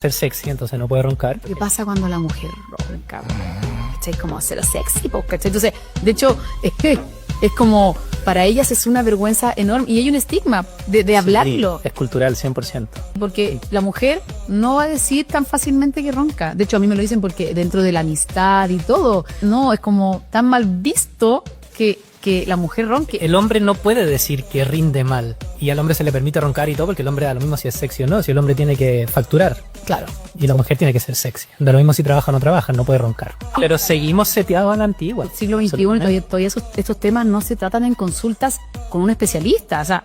ser sexy, entonces no puede roncar. ¿Qué pasa cuando la mujer ronca? ¿Cachai? Como hacerlo sexy, ¿cachai? Entonces, de hecho, es como, para ellas es una vergüenza enorme y hay un estigma de hablarlo. Sí, es cultural, 100%. Porque la mujer no va a decir tan fácilmente que ronca. De hecho, a mí me lo dicen porque dentro de la amistad y todo, no, es como tan mal visto que la mujer ronque. El hombre no puede decir que rinde mal y al hombre se le permite roncar y todo porque el hombre da lo mismo si es sexy o no, si el hombre tiene que facturar. Claro. Y la mujer tiene que ser sexy. Da lo mismo si trabaja o no trabaja, no puede roncar. Pero seguimos seteados a la antigua. El siglo XXI todavía estos temas no se tratan en consultas con un especialista. O sea,